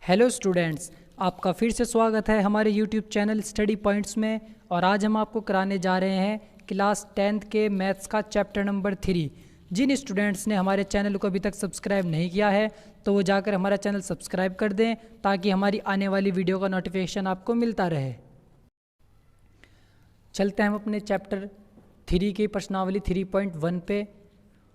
Hello students, आपका फिर से स्वागत है हमारे यूट्यूब चैनल स्टडी पॉइंट्स में। और आज हम आपको कराने जा रहे हैं क्लास 10th के मैथ्स का चैप्टर नंबर 3। जिन स्टूडेंट्स ने हमारे चैनल को अभी तक सब्सक्राइब नहीं किया है तो वो जाकर हमारा चैनल सब्सक्राइब कर दें ताकि हमारी आने वाली वीडियो का नोटिफिकेशन आपको मिलता रहे। चलते हैं हम अपने चैप्टर 3 की प्रश्नावली 3.1 पे।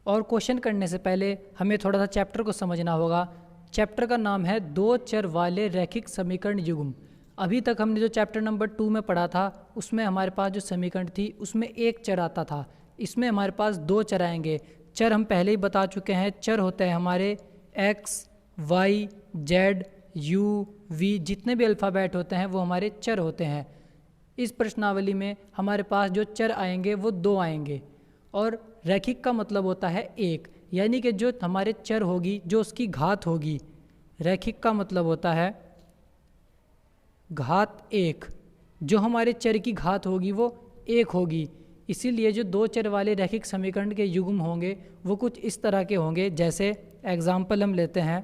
और क्वेश्चन करने से पहले हमें थोड़ा सा चैप्टर को समझना होगा। चैप्टर का नाम है दो चर वाले रैखिक समीकरण युग्म। अभी तक हमने जो चैप्टर नंबर 2 में पढ़ा था उसमें हमारे पास जो समीकरण थी उसमें एक चर आता था, इसमें हमारे पास दो चर आएंगे। चर हम पहले ही बता चुके हैं, चर होते हैं हमारे x, y, z, u, v, जितने भी अल्फ़ाबेट होते हैं वो हमारे चर होते हैं। इस प्रश्नावली में हमारे पास जो चर आएंगे वो दो आएंगे। और रैखिक का मतलब होता है एक, यानी कि जो हमारे चर होगी जो उसकी घात होगी। रैखिक का मतलब होता है घात एक, जो हमारे चर की घात होगी वो एक होगी। इसीलिए जो दो चर वाले रैखिक समीकरण के युग्म होंगे वो कुछ इस तरह के होंगे। जैसे एग्जाम्पल हम लेते हैं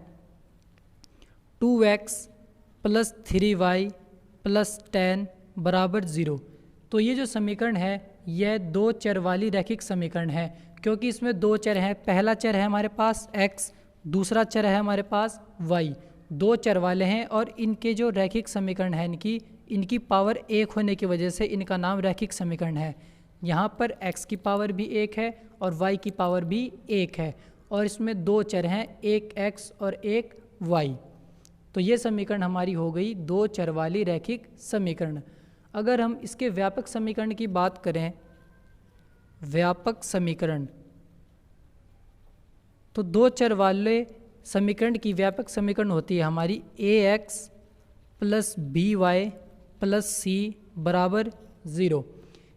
2x + 3y + 10 = 0। तो ये जो समीकरण है यह दो चर वाली रैखिक समीकरण है, क्योंकि इसमें दो चर हैं। पहला चर है हमारे पास x, दूसरा चर है हमारे पास y। दो चर वाले हैं और इनके जो रैखिक समीकरण है इनकी पावर एक होने की वजह से इनका नाम रैखिक समीकरण है। यहाँ पर x की पावर भी एक है और y की पावर भी एक है, और इसमें दो चर हैं, एक x और एक y। तो ये समीकरण हमारी हो गई दो चर वाली रैखिक समीकरण। अगर हम इसके व्यापक समीकरण की बात करें, व्यापक समीकरण, तो दो चर वाले समीकरण की व्यापक समीकरण होती है हमारी ax + by + c = 0।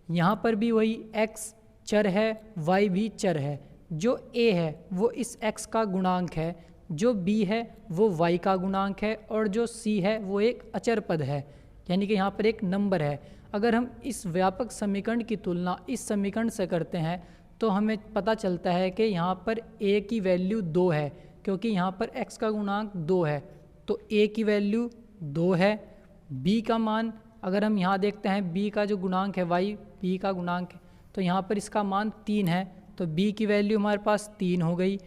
यहाँ पर भी वही x चर है, y भी चर है। जो a है वो इस x का गुणांक है, जो b है वो y का गुणांक है, और जो c है वो एक अचर पद है, यानी कि यहाँ पर एक नंबर है। अगर हम इस व्यापक समीकरण की तुलना इस समीकरण से करते हैं तो हमें पता चलता है कि यहाँ पर a की वैल्यू 2 है, क्योंकि यहाँ पर x का गुणांक 2 है। तो a की वैल्यू 2 है। b का मान अगर हम यहाँ देखते हैं, b का जो गुणांक है y, b का गुणांक है, तो यहाँ पर इसका मान 3 है, तो b की वैल्यू हमारे पास 3 हो गई।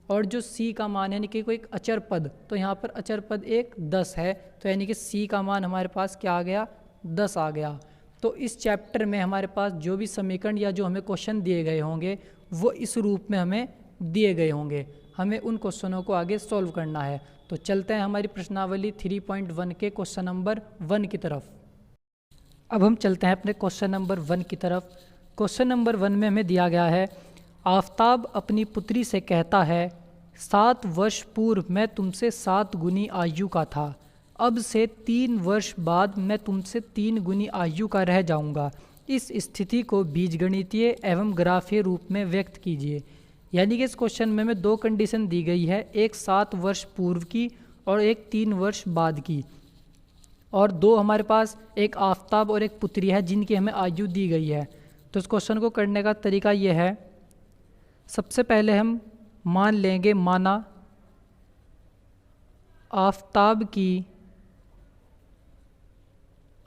और जो c का मान है यानी कि कोई एक अचर पद, तो यहाँ पर अचर पद एक 10 है, तो यानी कि c का मान हमारे पास क्या आ गया, 10 आ गया। तो इस चैप्टर में हमारे पास जो भी समीकरण या जो हमें क्वेश्चन दिए गए होंगे वो इस रूप में हमें दिए गए होंगे। हमें उन क्वेश्चनों को आगे सॉल्व करना है। तो चलते हैं हमारी प्रश्नावली 3.1 के क्वेश्चन नंबर 1 की तरफ। अब हम चलते हैं अपने क्वेश्चन नंबर 1 की तरफ। क्वेश्चन नंबर 1 में हमें दिया गया है, आफताब अपनी पुत्री से कहता है 7 वर्ष पूर्व मैं तुमसे 7 गुनी आयु का था, अब से 3 वर्ष बाद मैं तुमसे 3 गुनी आयु का रह जाऊंगा। इस स्थिति को बीजगणितीय एवं ग्राफीय रूप में व्यक्त कीजिए। यानी कि इस क्वेश्चन में हमें दो कंडीशन दी गई है, एक 7 वर्ष पूर्व की और एक 3 वर्ष बाद की। और दो हमारे पास एक आफताब और एक पुत्री है जिनकी हमें आयु दी गई है। तो इस क्वेश्चन को करने का तरीका ये है, सबसे पहले हम मान लेंगे, माना आफताब की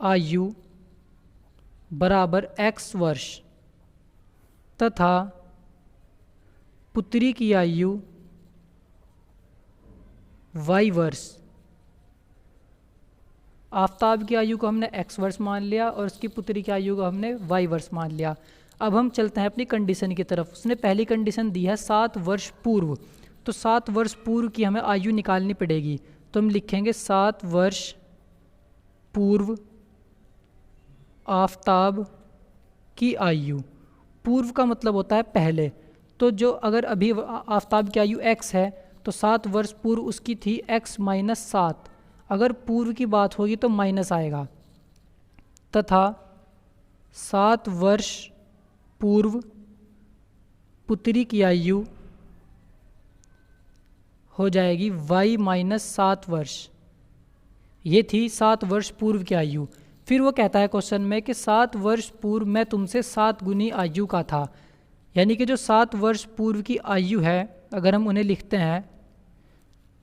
आयु बराबर x वर्ष तथा पुत्री की आयु y वर्ष। आफताब की आयु को हमने x वर्ष मान लिया और उसकी पुत्री की आयु को हमने y वर्ष मान लिया। अब हम चलते हैं अपनी कंडीशन की तरफ। उसने पहली कंडीशन दी है 7 वर्ष पूर्व, तो 7 वर्ष पूर्व की हमें आयु निकालनी पड़ेगी। तो हम लिखेंगे 7 वर्ष पूर्व आफताब की आयु। पूर्व का मतलब होता है पहले, तो जो अगर अभी आफताब की आयु x है तो 7 वर्ष पूर्व उसकी थी x - 7। अगर पूर्व की बात होगी तो माइनस आएगा, तथा 7 वर्ष पूर्व पुत्री की आयु हो जाएगी y - 7 वर्ष। ये थी 7 वर्ष पूर्व की आयु। फिर वो कहता है क्वेश्चन में कि 7 वर्ष पूर्व मैं तुमसे 7 गुनी आयु का था, यानी कि जो 7 वर्ष पूर्व की आयु है अगर हम उन्हें लिखते हैं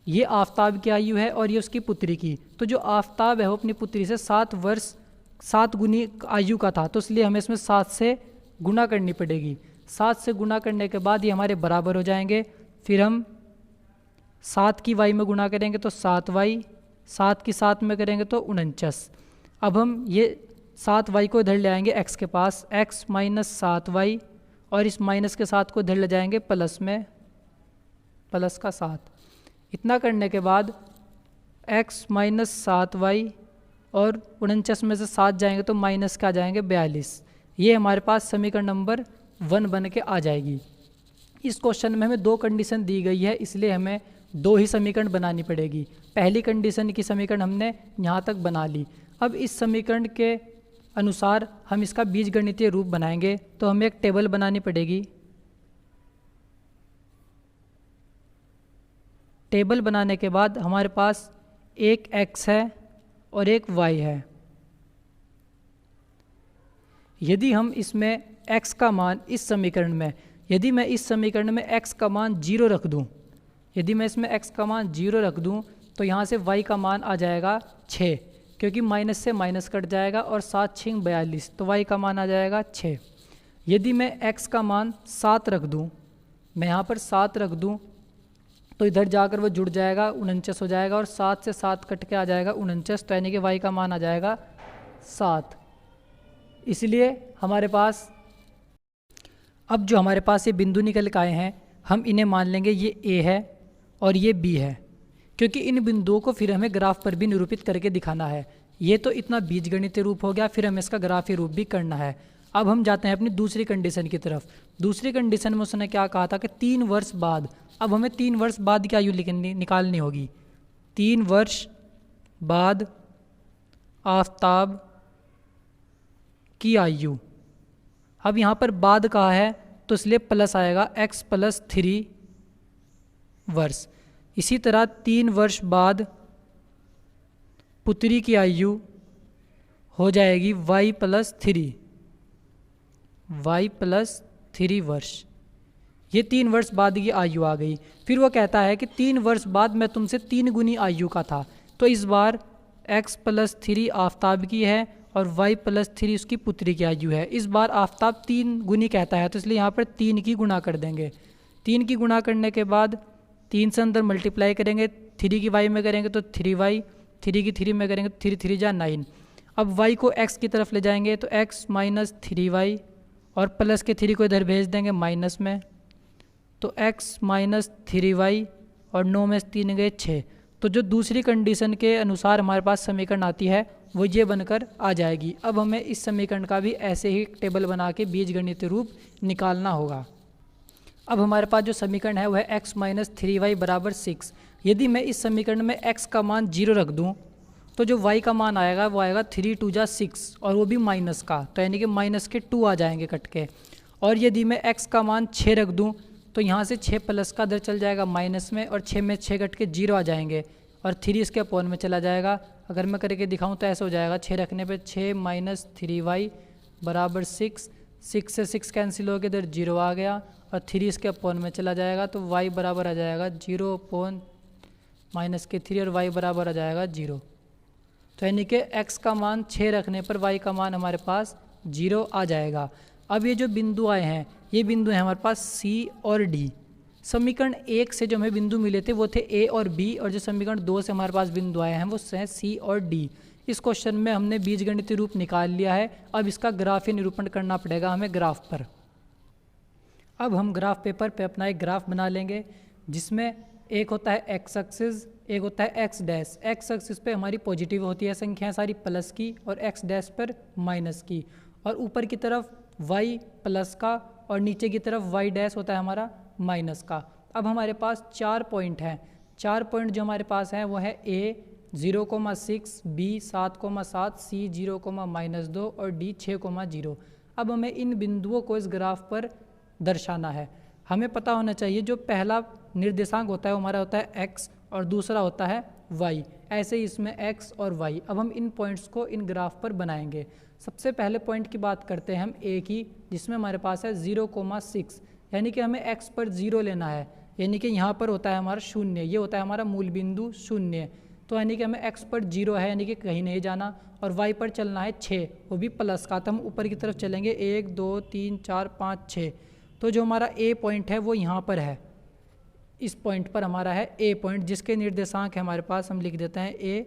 ये आफताब की आयु है और ये उसकी पुत्री की। तो जो आफताब है वो अपनी पुत्री से 7 वर्ष 7 गुनी आयु का था, तो इसलिए हमें इसमें 7 से गुना करनी पड़ेगी। 7 से गुना करने के बाद ये हमारे बराबर हो जाएंगे। फिर हम 7 की y में गुना करेंगे तो 7y, 7 की 7 में करेंगे तो 49। अब हम ये 7y को इधर ले आएंगे x के पास, x माइनस 7y, और इस माइनस के 7 को इधर ले जाएंगे प्लस में, प्लस का 7। इतना करने के बाद x माइनस 7y और 49 में से 7 जाएंगे तो माइनस का आ जाएंगे 42। ये हमारे पास समीकरण नंबर 1 बन के आ जाएगी। इस क्वेश्चन में हमें 2 कंडीशन दी गई है, इसलिए हमें 2 ही समीकरण बनानी पड़ेगी। पहली कंडीशन की समीकरण हमने यहाँ तक बना ली। अब इस समीकरण के अनुसार हम इसका बीजगणितीय रूप बनाएंगे, तो हमें एक टेबल बनानी पड़ेगी। टेबल बनाने के बाद हमारे पास एक x है और एक y है। यदि हम इसमें x का मान इस समीकरण में, यदि मैं इस समीकरण में x का मान 0 रख दूं, यदि मैं इसमें x का मान 0 रख दूं तो यहाँ से y का मान आ जाएगा 6, क्योंकि माइनस से माइनस कट जाएगा और 7 6 42, तो y का मान आ जाएगा 6। यदि मैं x का मान 7 रख दूं, मैं यहाँ पर 7 रख दूं तो इधर जाकर वो जुड़ जाएगा, 49 हो जाएगा, और 7 से 7 कट के आ जाएगा 49, तो यानी कि y का मान आ जाएगा 7। इसलिए हमारे पास अब जो हमारे पास ये बिंदु निकल के आए हैं, हम इन्हें मान लेंगे ये A है और ये B है, क्योंकि इन बिंदुओं को फिर हमें ग्राफ पर भी निरूपित करके दिखाना है। ये तो इतना बीजगणितीय रूप हो गया, फिर हमें इसका ग्राफीय रूप भी करना है। अब हम जाते हैं अपनी दूसरी कंडीशन की तरफ। दूसरी कंडीशन में उसने क्या कहा था कि 3 वर्ष बाद, अब हमें 3 वर्ष बाद की आयु निकालनी होगी। 3 वर्ष बाद आफताब की आयु। अब यहाँ पर बाद कहा है तो इसलिए प्लस आएगा, x प्लस 3 वर्ष। इसी तरह 3 वर्ष बाद पुत्री की आयु हो जाएगी y प्लस 3 वर्ष। ये 3 वर्ष बाद की आयु आ गई। फिर वो कहता है कि 3 वर्ष बाद मैं तुमसे 3 गुनी आयु का था, तो इस बार x प्लस 3 आफताब की है और y प्लस 3 उसकी पुत्री की आयु है। इस बार आफताब 3 गुनी कहता है, तो इसलिए यहाँ पर 3 की गुणा कर देंगे। 3 की गुणा करने के बाद 3 से अंदर मल्टीप्लाई करेंगे, 3 की y में करेंगे तो 3y, 3 की 3 में करेंगे तो 3 3 जा 9। अब y को x की तरफ ले जाएंगे तो x माइनस 3y, और प्लस के 3 को इधर भेज देंगे माइनस में, तो x माइनस 3y और 9 में 3 गए 6। तो जो दूसरी कंडीशन के अनुसार हमारे पास समीकरण आती है वो ये बनकर आ जाएगी। अब हमें इस समीकरण का भी ऐसे ही टेबल बना के बीजगणितीय रूप निकालना होगा। अब हमारे पास जो समीकरण है वह है x माइनस 3y बराबर 6। यदि मैं इस समीकरण में x का मान 0 रख दूं तो जो y का मान आएगा वो आएगा 3 2 जा 6, और वो भी माइनस का, तो यानी कि माइनस के 2 आ जाएंगे कट के। और यदि मैं x का मान 6 रख दूं तो यहाँ से 6 प्लस का इधर चल जाएगा माइनस में, और 6 में 6 कट के 0 आ जाएंगे, और 3 इसके अपॉन में चला जाएगा। अगर मैं करके दिखाऊं तो ऐसा हो जाएगा, 6 रखने पे 6 माइनस 3y बराबर 6, 6 से 6 कैंसिल हो गया, इधर 0 आ गया, और 3 इसके अपॉन में चला जाएगा, तो y बराबर आ जाएगा 0 अपॉन माइनस के 3, और y बराबर आ जाएगा 0। तो यानी कि x का मान 6 रखने पर y का मान हमारे पास 0 आ जाएगा। अब ये जो बिंदु आए हैं ये बिंदु हैं हमारे पास C और D। समीकरण 1 से जो हमें बिंदु मिले थे वो थे A और B, और जो समीकरण 2 से हमारे पास बिंदु आए हैं वो हैं C और D। इस क्वेश्चन में हमने बीजगणितीय रूप निकाल लिया है। अब इसका ग्राफीय निरूपण करना पड़ेगा हमें ग्राफ पर। अब हम ग्राफ पेपर पे अपना एक ग्राफ बना लेंगे, जिसमें एक होता है एक्स एक्सिस, एक होता है एक्स डैश। एक्स एक्सिस पे हमारी पॉजिटिव होती है संख्याएं सारी प्लस की, और एक्स डैश पर माइनस की, और ऊपर की तरफ वाई प्लस का और नीचे की तरफ वाई डैश होता है हमारा माइनस का। अब हमारे पास 4 पॉइंट हैं। 4 पॉइंट जो हमारे पास हैं वो है ए 0,6, बी 7,7, सी 0,-2 और डी 6,0। अब हमें इन बिंदुओं को इस ग्राफ पर दर्शाना है। हमें पता होना चाहिए जो पहला निर्देशांक होता है वो हमारा होता है x और दूसरा होता है y। ऐसे ही इसमें x और y। अब हम इन पॉइंट्स को इन ग्राफ पर बनाएंगे। सबसे पहले पॉइंट की बात करते हैं हम a की, जिसमें हमारे पास है 0,6, यानी कि हमें x पर 0 लेना है। यानी कि यहाँ पर होता है हमारा 0, ये होता है हमारा मूल बिंदु 0। तो यानी कि हमें x पर 0 है, यानी कि कहीं नहीं जाना, और y पर चलना है 6, वो भी प्लस का। तो हम ऊपर की तरफ चलेंगे 1 2 3 4 5 6। तो जो हमारा A पॉइंट है वो यहाँ पर है, इस पॉइंट पर हमारा है A पॉइंट, जिसके निर्देशांक है हमारे पास, हम लिख देते हैं A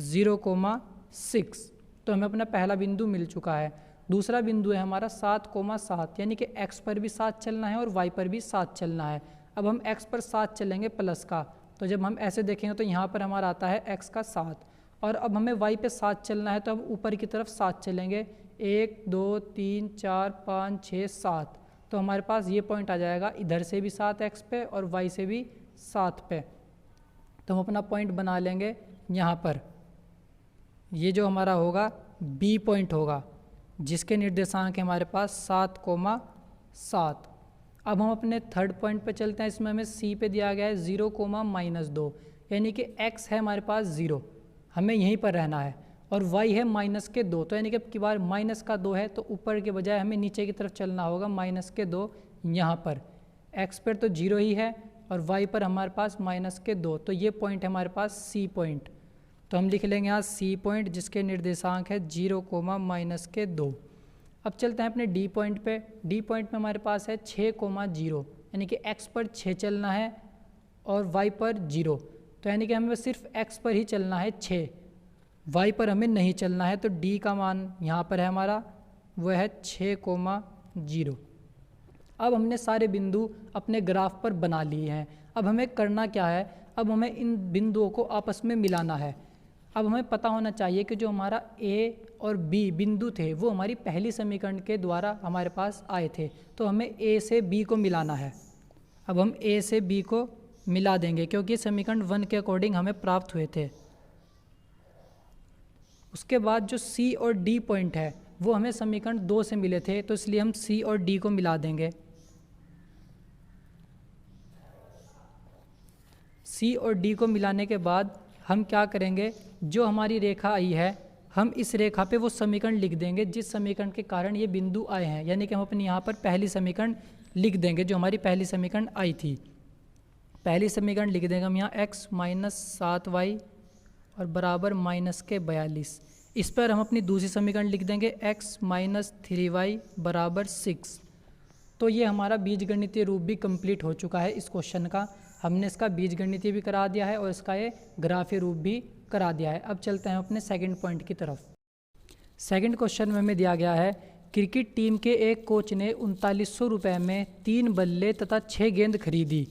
0,6। तो हमें अपना पहला बिंदु मिल चुका है। दूसरा बिंदु है हमारा 7,7, यानी कि x पर भी 7 चलना है और y पर भी 7 चलना है। अब हम x पर 7 चलेंगे प्लस का, तो जब हम ऐसे देखेंगे तो यहाँ पर हमारा आता है x का 7, और अब हमें y पे 7 चलना है, तो हम ऊपर की तरफ 7 चलेंगे, 1 2 3 4 5 6 7। तो हमारे पास ये पॉइंट आ जाएगा, इधर से भी 7 x पे और y से भी 7 पे। तो हम अपना पॉइंट बना लेंगे यहाँ पर। ये जो हमारा होगा B पॉइंट होगा, जिसके निर्देशांक है हमारे पास 7,7। अब हम अपने थर्ड पॉइंट पे चलते हैं। इसमें हमें C पे दिया गया है 0,-2, यानी कि x है हमारे पास 0, हमें यहीं पर रहना है, और y है -2। तो यानी कि अब की बार -2 है, तो ऊपर के बजाय हमें नीचे की तरफ चलना होगा, -2 यहाँ पर। x पर तो 0 ही है और y पर हमारे पास -2, तो ये पॉइंट है हमारे पास C पॉइंट। तो हम लिख लेंगे यहाँ C पॉइंट, जिसके निर्देशांक है 0,-2। अब चलते हैं अपने D पॉइंट पे। D पॉइंट में हमारे पास है 6,0, यानी कि x पर 6 चलना है और y पर 0। तो यानी कि हमें सिर्फ x पर ही चलना है 6, y पर हमें नहीं चलना है। तो D का मान यहाँ पर है हमारा, वो है 6,0। अब हमने सारे बिंदु अपने ग्राफ पर बना लिए हैं। अब हमें करना क्या है, अब हमें इन बिंदुओं को आपस में मिलाना है। अब हमें पता होना चाहिए कि जो हमारा A और B बिंदु थे वो हमारी पहली समीकरण के द्वारा हमारे पास आए थे, तो हमें A से B को मिलाना है। अब हम A से B को मिला देंगे, क्योंकि समीकरण 1 के अकॉर्डिंग हमें प्राप्त हुए थे। उसके बाद जो C और D पॉइंट है वो हमें समीकरण 2 से मिले थे, तो इसलिए हम C और D को मिला देंगे। C और D को मिलाने के बाद हम क्या करेंगे, जो हमारी रेखा आई है हम इस रेखा पे वो समीकरण लिख देंगे जिस समीकरण के कारण ये बिंदु आए हैं, यानी कि हम अपने यहाँ पर पहली समीकरण लिख देंगे, जो हमारी पहली समीकरण आई थी। पहली समीकरण लिख देंगे हम यहाँ x - 7y और बराबर -42। इस पर हम अपनी दूसरी समीकरण लिख देंगे x - 3y बराबर 6। तो ये हमारा बीजगणितीय रूप भी कंप्लीट हो चुका है इस क्वेश्चन का। हमने इसका बीजगणितीय भी करा दिया है और इसका ये ग्राफीय रूप भी करा दिया है। अब चलते हैं अपने सेकंड पॉइंट की तरफ। सेकंड क्वेश्चन में हमें दिया गया है, क्रिकेट टीम के एक कोच ने 3900 रुपये में 3 बल्ले तथा 6 गेंद खरीदी।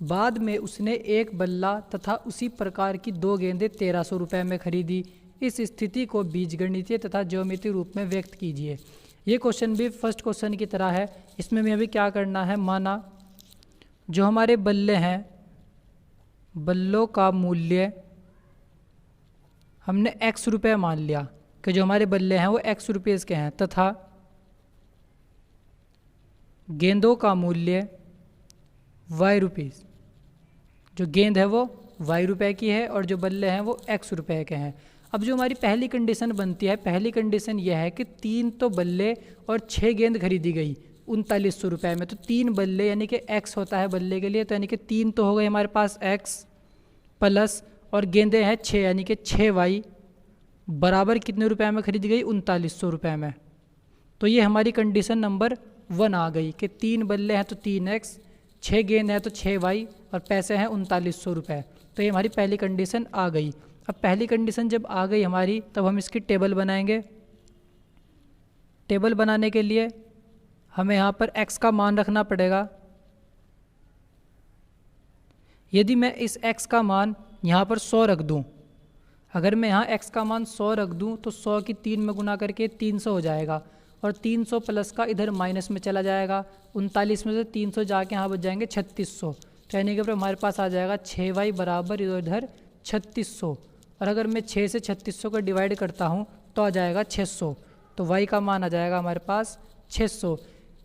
बाद में उसने एक बल्ला तथा उसी प्रकार की 2 गेंदें 1300 रुपये में खरीदी। इस स्थिति को बीजगणितीय तथा ज्योमेट्री रूप में व्यक्त कीजिए। ये क्वेश्चन भी फर्स्ट क्वेश्चन की तरह है। इसमें भी अभी क्या करना है, माना जो हमारे बल्ले हैं, बल्लों का मूल्य हमने x रुपये मान लिया कि जो हमारे बल्ले हैं वो x रुपीज़ के हैं, तथा गेंदों का मूल्य y रुपीज़, जो गेंद है वो y रुपये की है और जो बल्ले हैं वो x रुपये के हैं। अब जो हमारी पहली कंडीशन बनती है, पहली कंडीशन यह है कि 3 तो बल्ले और 6 गेंद खरीदी गई 3900 रुपये में। तो 3 बल्ले यानी कि x होता है बल्ले के लिए, तो यानी कि 3 तो हो गए हमारे पास x प्लस, और गेंदें हैं 6 यानी कि 6y बराबर कितने रुपए में खरीदी गई, 3900 रुपये में। तो ये हमारी कंडीशन नंबर 1 आ गई कि 3 बल्ले हैं तो 3x, 6 गेंद हैं तो 6y और पैसे हैं 3900 रुपये। तो ये हमारी पहली कंडीशन आ गई। अब पहली कंडीशन जब आ गई हमारी, तब हम इसकी टेबल बनाएंगे। टेबल बनाने के लिए हमें यहाँ पर x का मान रखना पड़ेगा। यदि मैं इस x का मान यहाँ पर 100 रख दूँ, अगर मैं यहाँ x का मान 100 रख दूँ तो 100 की 3 में गुना करके 300 हो जाएगा, और 300 प्लस का इधर माइनस में चला जाएगा। 39 में से 300 जाके यहाँ बच जाएंगे 3600। तो यानी कि हमारे पास आ जाएगा 6y बराबर इधर 3600, और अगर मैं 6 से 3600 का डिवाइड करता हूँ तो आ जाएगा 600। तो y का मान आ जाएगा हमारे पास 600।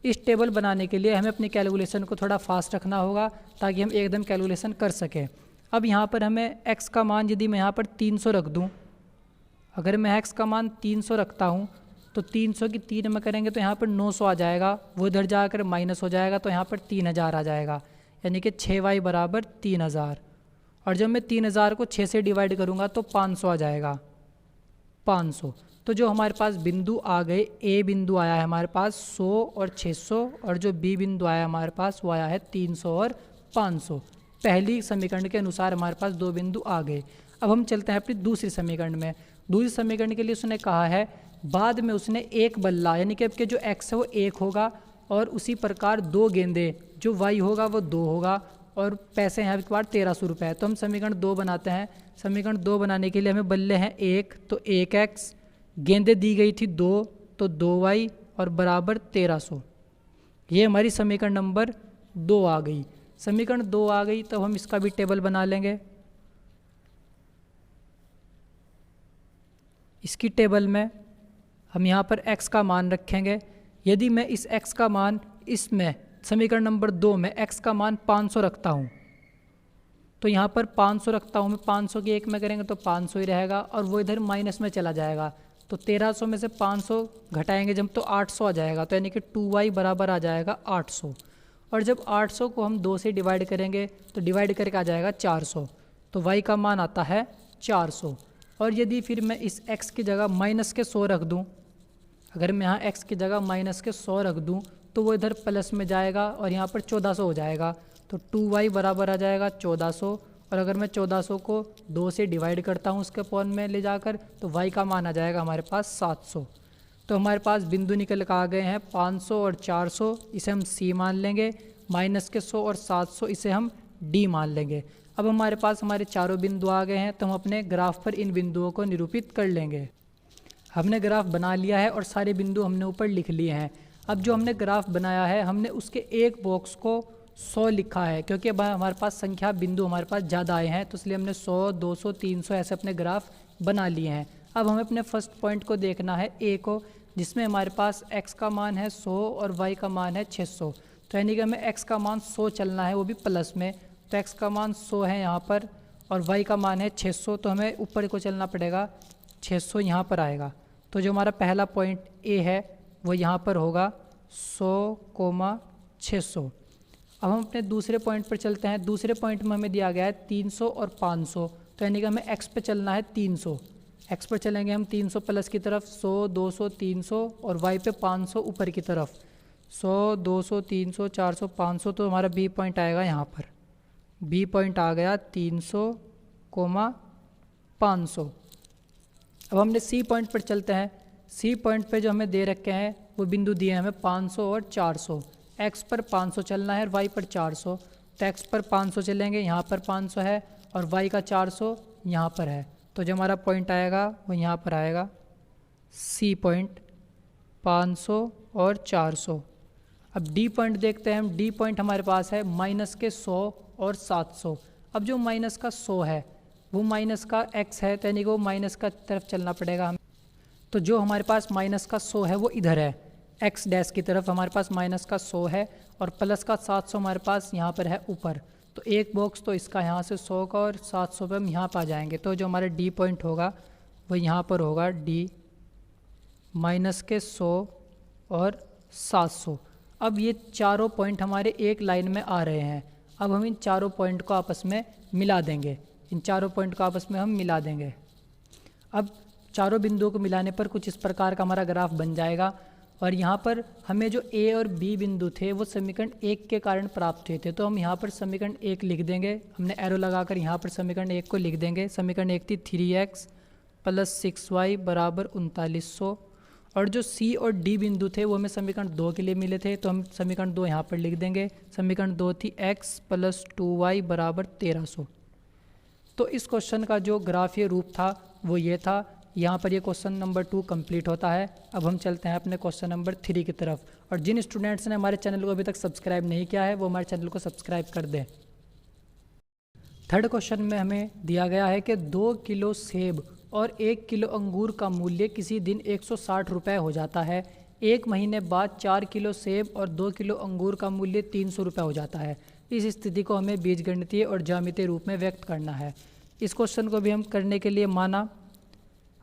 इस टेबल बनाने के लिए हमें अपनी कैलकुलेशन को थोड़ा फास्ट रखना होगा ताकि हम एकदम कैलकुलेशन कर सकें। अब यहाँ पर हमें x का मान यदि मैं यहाँ पर 300 रख दूँ, अगर मैं x का मान 300 रखता हूँ तो 300 की 3 में करेंगे तो यहाँ पर 900 आ जाएगा, वो इधर जाकर माइनस हो जाएगा तो यहाँ पर 3000 आ जाएगा। यानी कि 6y बराबर 3000। और जब मैं 3000 को 6 से डिवाइड करूँगा तो 500 आ जाएगा, 500। तो जो हमारे पास बिंदु आ गए, ए बिंदु आया है हमारे पास 100 और 600, और जो बी बिंदु आया हमारे पास वो आया है 300 और 500। पहली समीकरण के अनुसार हमारे पास दो बिंदु आ गए। अब हम चलते हैं अपनी दूसरी समीकरण में। दूसरी समीकरण के लिए उसने कहा है बाद में उसने एक बल्ला, यानी कि आपके जो x है वो 1 होगा, और उसी प्रकार 2 गेंदे, जो y होगा वो 2 होगा, और पैसे हैं आपके पास 1300 रुपये। तो हम समीकरण 2 बनाते हैं। समीकरण 2 बनाने के लिए हमें बल्ले हैं 1, तो 1x, गेंदे दी गई थी 2, तो 2y और बराबर 1300। ये हमारी समीकरण नंबर 2 आ गई। समीकरण 2 आ गई तो हम इसका भी टेबल बना लेंगे। इसकी टेबल में हम यहाँ पर x का मान रखेंगे। यदि मैं इस x का मान इसमें समीकरण नंबर 2 में x का मान 500 रखता हूँ, तो यहाँ पर 500 रखता हूँ मैं, 500 की 1 में करेंगे तो 500 ही रहेगा, और वो इधर माइनस में चला जाएगा। तो 1300 में से 500 घटाएंगे जब तो 800 आ जाएगा, तो यानी कि 2y बराबर आ जाएगा 800। और जब 800 को हम 2 से डिवाइड करेंगे तो डिवाइड करके आ जाएगा 400, तो y का मान आता है 400। और यदि फिर मैं इस x की जगह माइनस के 100 रख दूँ, अगर मैं यहाँ x की जगह माइनस के 100 रख दूँ तो वो इधर प्लस में जाएगा और यहाँ पर 1400 हो जाएगा, तो 2y बराबर आ जाएगा 1400। और अगर मैं 1400 को 2 से डिवाइड करता हूँ उसके पॉन में ले जाकर, तो y का मान आ जाएगा हमारे पास 700। तो हमारे पास बिंदु निकल कर आ गए हैं 500 और 400, इसे हम c मान लेंगे, माइनस के 100 और 700 इसे हम d मान लेंगे। अब हमारे पास हमारे चारों बिंदु आ गए हैं, तो हम अपने ग्राफ पर इन बिंदुओं को निरूपित कर लेंगे। हमने ग्राफ बना लिया है और सारे बिंदु हमने ऊपर लिख लिए हैं। अब जो हमने ग्राफ बनाया है हमने उसके एक बॉक्स को 100 लिखा है, क्योंकि अब हमारे पास संख्या बिंदु हमारे पास ज़्यादा आए हैं, तो इसलिए हमने 100, 200, 300 ऐसे अपने ग्राफ बना लिए हैं। अब हमें अपने फर्स्ट पॉइंट को देखना है ए को, जिसमें हमारे पास x का मान है 100 और y का मान है 600। तो यानी कि हमें x का मान 100 चलना है, वो भी प्लस में। तो x का मान 100 है यहाँ पर और y का मान है 600, तो हमें ऊपर को चलना पड़ेगा, 600 यहाँ पर आएगा। तो जो हमारा पहला पॉइंट ए है वो यहाँ पर होगा 100,600। अब हम अपने दूसरे पॉइंट पर चलते हैं। दूसरे पॉइंट में हमें दिया गया है 300 और 500, तो यानी कि हमें x पे चलना है 300। x पर चलेंगे हम 300 प्लस की तरफ, 100, 200, 300, और y पे 500 ऊपर की तरफ, 100, 200, 300, 400, 500। तो हमारा b पॉइंट आएगा यहाँ पर, b पॉइंट आ गया 300,500। अब हमने सी पॉइंट पर चलते हैं। सी पॉइंट पे जो हमें दे रखे हैं वो बिंदु दिए हैं हमें 500 और 400। एक्स पर 500 चलना है और वाई पर 400, तो एक्स पर 500 चलेंगे, यहाँ पर 500 है, और वाई का 400 यहाँ पर है। तो जो हमारा पॉइंट आएगा वो यहाँ पर आएगा, सी पॉइंट 500 और 400। अब डी पॉइंट देखते हैं हम। डी पॉइंट हमारे पास है माइनस के 100 और 700। अब जो माइनस का 100 है वो माइनस का x है, तो यानी कि वो माइनस का तरफ चलना पड़ेगा हमें। तो जो हमारे पास माइनस का 100 है वो इधर है, x डैश की तरफ हमारे पास माइनस का 100 है, और प्लस का 700 हमारे पास यहाँ पर है ऊपर। तो एक बॉक्स तो इसका यहाँ से 100 का और 700 पे हम यहाँ पर आ जाएंगे। तो जो हमारा डी पॉइंट होगा वो यहाँ पर होगा, डी माइनस के 100 और 700। अब ये चारों पॉइंट हमारे एक लाइन में आ रहे हैं। अब हम इन चारों पॉइंट को आपस में मिला देंगे, इन चारों पॉइंट को आपस में हम मिला देंगे। अब चारों बिंदुओं को मिलाने पर कुछ इस प्रकार का हमारा ग्राफ बन जाएगा, और यहाँ पर हमें जो ए और बी बिंदु थे वो समीकरण 1 के कारण प्राप्त हुए थे। तो हम यहाँ पर समीकरण 1 लिख देंगे, हमने एरो लगाकर यहाँ पर समीकरण 1 को लिख देंगे। समीकरण 1 थी 3x + 6y बराबर 3900। और जो सी और डी बिंदु थे वो हमें समीकरण 2 के लिए मिले थे, तो हम समीकरण 2 यहाँ पर लिख देंगे। समीकरण 2 थी x + 2y बराबर 1300। तो इस क्वेश्चन का जो ग्राफीय रूप था वो ये था। यहाँ पर ये क्वेश्चन नंबर 2 कंप्लीट होता है। अब हम चलते हैं अपने क्वेश्चन नंबर 3 की तरफ। और जिन स्टूडेंट्स ने हमारे चैनल को अभी तक सब्सक्राइब नहीं किया है वो हमारे चैनल को सब्सक्राइब कर दें। थर्ड क्वेश्चन में हमें दिया गया है कि 2 किलो सेब और 1 किलो अंगूर का मूल्य किसी दिन 160 रुपये हो जाता है। एक महीने बाद 4 किलो सेब और 2 किलो अंगूर का मूल्य 300 रुपये हो जाता है। इस स्थिति को हमें बीजगणितीय और ज्यामितीय रूप में व्यक्त करना है। इस क्वेश्चन को भी हम करने के लिए माना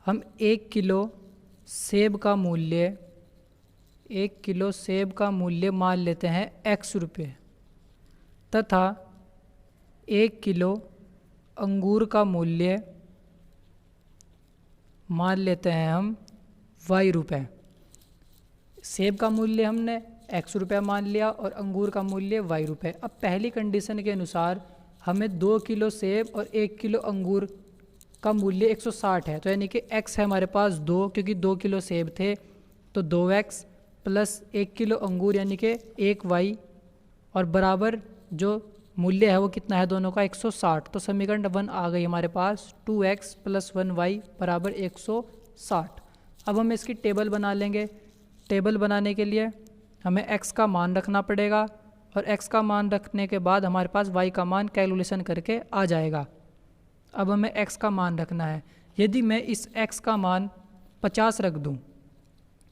हम 1 किलो सेब का मूल्य मान लेते हैं x रुपये। तथा 1 किलो अंगूर का मूल्य मान लेते हैं हम ₹y। सेब का मूल्य हमने ₹x मान लिया और अंगूर का मूल्य ₹y। अब पहली कंडीशन के अनुसार हमें 2 किलो सेब और 1 किलो अंगूर का मूल्य 160 है, तो यानी कि x है हमारे पास 2, क्योंकि 2 किलो सेब थे तो 2x प्लस 1 किलो अंगूर यानी कि 1y, और बराबर जो मूल्य है वो कितना है दोनों का 160। तो समीकरण 1 आ गई हमारे पास 2x प्लस 1y बराबर 160। अब हम इसकी टेबल बना लेंगे। टेबल बनाने के लिए हमें x का मान रखना पड़ेगा और x का मान रखने के बाद हमारे पास y का मान कैलकुलेशन करके आ जाएगा। अब हमें x का मान रखना है। यदि मैं इस x का मान 50 रख दूं,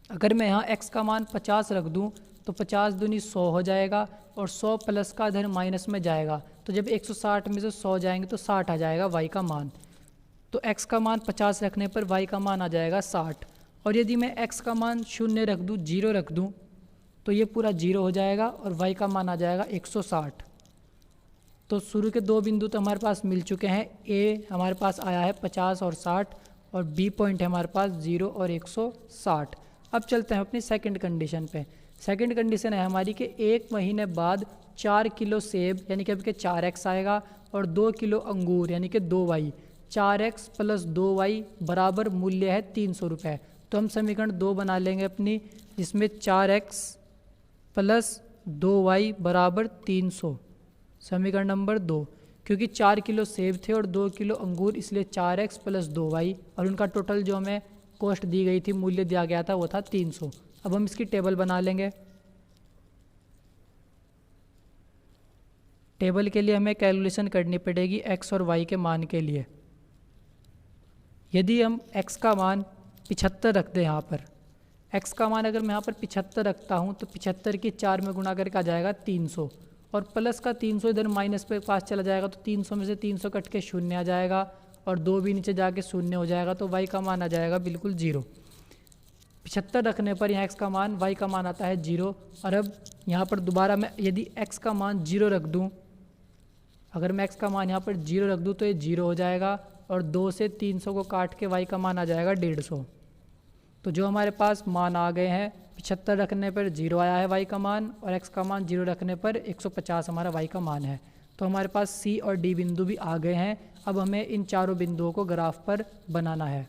अगर मैं यहाँ x का मान 50 रख दूं तो 50 दूनी 100 हो जाएगा और 100 प्लस का इधर माइनस में जाएगा, तो जब 160 में से 100 जाएंगे तो 60 आ जाएगा y का मान। तो x का मान 50 रखने पर y का मान आ जाएगा 60। और यदि मैं x का मान 0 रख दूं, 0 रख दूं, तो ये पूरा 0 हो जाएगा और y का मान आ जाएगा 160। तो शुरू के 2 बिंदु तो हमारे पास मिल चुके हैं। a हमारे पास आया है 50 और 60 और b पॉइंट है हमारे पास 0 और 160। अब चलते हैं अपनी सेकंड कंडीशन पे। सेकंड कंडीशन है हमारी कि 1 महीने बाद 4 किलो सेब यानी कि आपके 4x आएगा और 2 किलो अंगूर यानी कि 2y, 4x प्लस 2y बराबर मूल्य है ₹300। तो हम समीकरण 2 बना लेंगे अपनी, जिसमें 4x प्लस 2y बराबर 300। समीकरण नंबर 2, क्योंकि 4 किलो सेब थे और 2 किलो अंगूर, इसलिए 4x प्लस 2y और उनका टोटल जो हमें कॉस्ट दी गई थी, मूल्य दिया गया था, वो था 300। अब हम इसकी टेबल बना लेंगे। टेबल के लिए हमें कैलकुलेशन करनी पड़ेगी x और y के मान के लिए। यदि हम x का मान 75 रख दें, यहाँ पर x का मान अगर मैं यहाँ पर 75 रखता हूँ तो 75 की 4 में गुणा करके आ जाएगा 300 और प्लस का 300 इधर माइनस पे पास चला जाएगा, तो 300 में से 300 कट के 0 आ जाएगा और 2 भी नीचे जाके 0 हो जाएगा, तो y का मान आ जाएगा बिल्कुल 0। 75 रखने पर यहाँ x का मान, y का मान आता है 0। और अब यहाँ पर दोबारा मैं यदि x का मान 0 रख दूँ, अगर मैं x का मान यहाँ पर 0 रख दूँ तो ये 0 हो जाएगा और 2 से 300 को काट के y का मान आ जाएगा 150। तो जो हमारे पास मान आ गए हैं, 75 रखने पर 0 आया है y का मान और x का मान 0 रखने पर 150 हमारा y का मान है। तो हमारे पास C और D बिंदु भी आ गए हैं। अब हमें इन चारों बिंदुओं को ग्राफ पर बनाना है।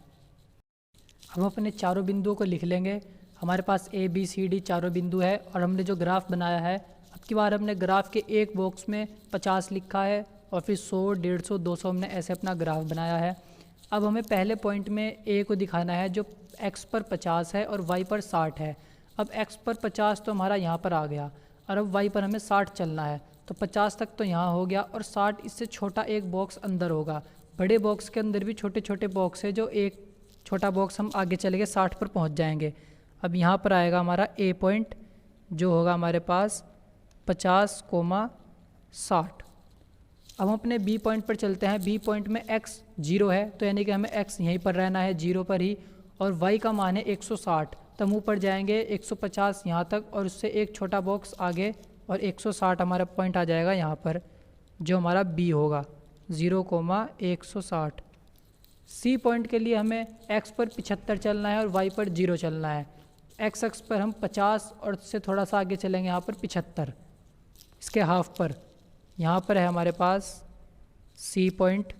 हम अपने चारों बिंदुओं को लिख लेंगे। हमारे पास A B C D चारों बिंदु है और हमने जो ग्राफ बनाया है, अब की बार हमने ग्राफ के एक बॉक्स में 50 लिखा है और फिर 100, 150, 200 हमने ऐसे अपना ग्राफ बनाया है। अब हमें पहले पॉइंट में A को दिखाना है जो x पर 50 है और y पर 60 है। अब x पर 50 तो हमारा यहाँ पर आ गया और अब y पर हमें 60 चलना है, तो 50 तक तो यहाँ हो गया और 60 इससे छोटा एक बॉक्स अंदर होगा। बड़े बॉक्स के अंदर भी छोटे छोटे बॉक्स है, जो एक छोटा बॉक्स हम आगे चले गए 60 पर पहुँच जाएंगे। अब यहाँ पर आएगा हमारा A पॉइंट जो होगा हमारे पास 50,60। अब हम अपने B पॉइंट पर चलते हैं। B पॉइंट में x 0 है, तो यानी कि हमें x यहीं पर रहना है 0 पर ही, और y का मान है 160। तो हम ऊपर जाएंगे 150 यहाँ तक और उससे एक छोटा बॉक्स आगे और 160 हमारा पॉइंट आ जाएगा यहाँ पर, जो हमारा B होगा 0,160। C पॉइंट के लिए हमें x पर 75 चलना है और y पर 0 चलना है। x अक्ष पर हम 50 और उससे थोड़ा सा आगे चलेंगे यहाँ पर 75, इसके हाफ पर यहाँ पर है हमारे पास C पॉइंट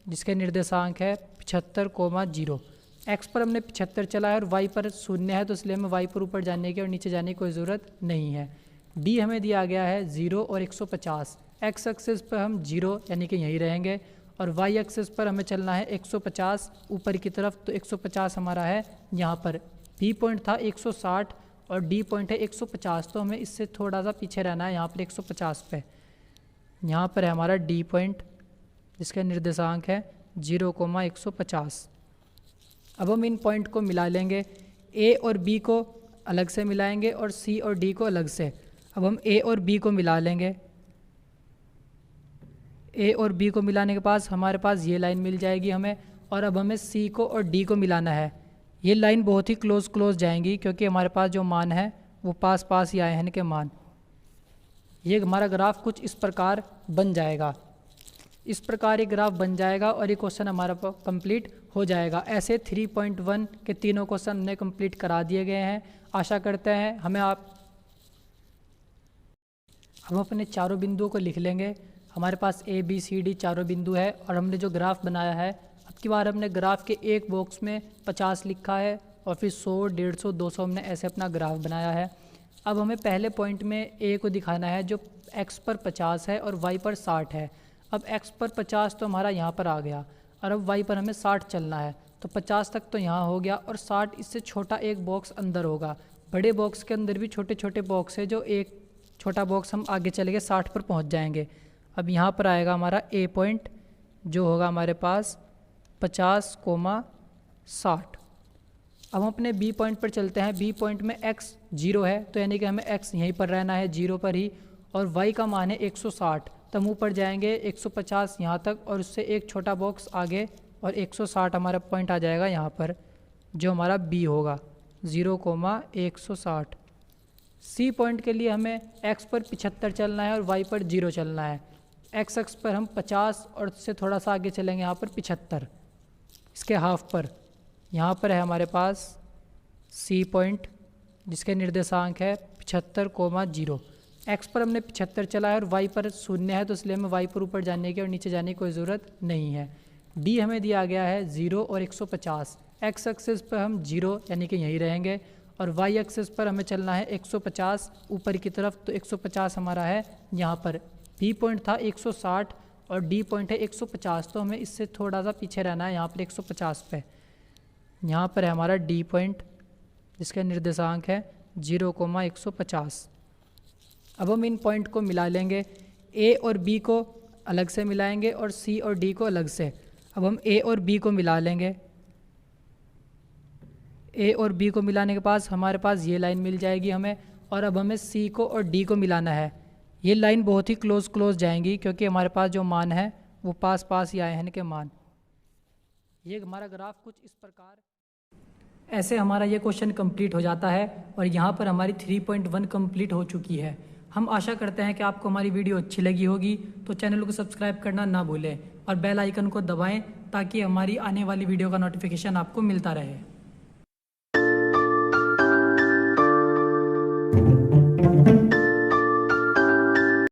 जिसके निर्देशांक है 75,0। x पर हमने 75 चला है और y पर 0 है, तो इसलिए हमें y पर ऊपर जाने की और नीचे जाने की कोई ज़रूरत नहीं है। D हमें दिया गया है 0 और 150। x एक्सिस पर हम 0 यानी कि यहीं रहेंगे और y एक्सिस पर हमें चलना है 150 ऊपर की तरफ, तो 150 हमारा है यहाँ पर। B पॉइंट था 160 और D पॉइंट है 150, तो हमें इससे थोड़ा सा पीछे रहना है यहाँ पर 150 पे। यहाँ पर है हमारा D पॉइंट जिसका निर्देशांक है 0,150। अब हम इन पॉइंट को मिला लेंगे। A और B को अलग से मिलाएंगे और C और D को अलग से। अब हम A और B को मिला लेंगे। A और B को मिलाने के पास हमारे पास ये लाइन मिल जाएगी हमें, और अब हमें C को और D को मिलाना है। ये लाइन बहुत ही क्लोज जाएंगी क्योंकि हमारे पास जो मान है वो पास पास ही आए हैं इनके मान। ये हमारा ग्राफ कुछ इस प्रकार बन जाएगा। इस प्रकार ये ग्राफ बन जाएगा और ये क्वेश्चन हमारा कंप्लीट हो जाएगा। ऐसे 3.1 के तीनों क्वेश्चन हमने कंप्लीट करा दिए गए हैं। आशा करते हैं हम अपने चारों बिंदुओं को लिख लेंगे। हमारे पास A B C D चारों बिंदु है और हमने जो ग्राफ बनाया है, अब की बार हमने ग्राफ के एक बॉक्स में 50 लिखा है और फिर 100, 150, 200 हमने ऐसे अपना ग्राफ बनाया है। अब हमें पहले पॉइंट में A को दिखाना है जो x पर 50 है और y पर 60 है। अब x पर 50 तो हमारा यहाँ पर आ गया और अब y पर हमें 60 चलना है, तो 50 तक तो यहाँ हो गया और 60 इससे छोटा एक बॉक्स अंदर होगा। बड़े बॉक्स के अंदर भी छोटे छोटे बॉक्स है, जो एक छोटा बॉक्स हम आगे चले गए 60 पर पहुँच जाएंगे। अब यहाँ पर आएगा हमारा A पॉइंट जो होगा हमारे पास 50,60। अब हम अपने B पॉइंट पर चलते हैं। B पॉइंट में x 0 है, तो यानी कि हमें x यहीं पर रहना है 0 पर ही, और y का मान है 160, तो हम ऊपर जाएंगे 150 यहाँ तक और उससे एक छोटा बॉक्स आगे और 160 हमारा पॉइंट आ जाएगा यहाँ पर, जो हमारा B होगा 0,160। C पॉइंट के लिए हमें x पर 75 चलना है और y पर 0 चलना है। x अक्ष पर हम 50 और उससे थोड़ा सा आगे चलेंगे यहाँ पर 75, इसके हाफ पर यहाँ पर है हमारे पास C पॉइंट जिसके निर्देशांक है 75,0। x पर हमने 75 चला है और y पर 0 है, तो इसलिए हमें y पर ऊपर जाने की और नीचे जाने की कोई ज़रूरत नहीं है। D हमें दिया गया है 0 और 150। x एक्सिस पर हम 0 यानी कि यहीं रहेंगे और y एक्सिस पर हमें चलना है 150 ऊपर की तरफ, तो 150 हमारा है यहाँ पर। B पॉइंट था 160 और D पॉइंट है 150, तो हमें इससे थोड़ा सा पीछे रहना है यहाँ पर 150 पे। यहाँ पर है हमारा D पॉइंट जिसका निर्देशांक है 0,150। अब हम इन पॉइंट को मिला लेंगे, A और B को अलग से मिलाएंगे और C और D को अलग से। अब हम A और B को मिला लेंगे। A और B को मिलाने के पास हमारे पास ये लाइन मिल जाएगी हमें, और अब हमें C को और D को मिलाना है। ये लाइन बहुत ही क्लोज जाएंगी क्योंकि हमारे पास जो मान है वो पास पास ही आए हैं इनके मान। ये हमारा ग्राफ कुछ इस प्रकार, ऐसे हमारा ये क्वेश्चन कंप्लीट हो जाता है और यहाँ पर हमारी 3.1 कंप्लीट हो चुकी है। हम आशा करते हैं कि आपको हमारी वीडियो अच्छी लगी होगी, तो चैनल को सब्सक्राइब करना ना भूलें और बेल आइकन को दबाएं ताकि हमारी आने वाली वीडियो का नोटिफिकेशन आपको मिलता रहे।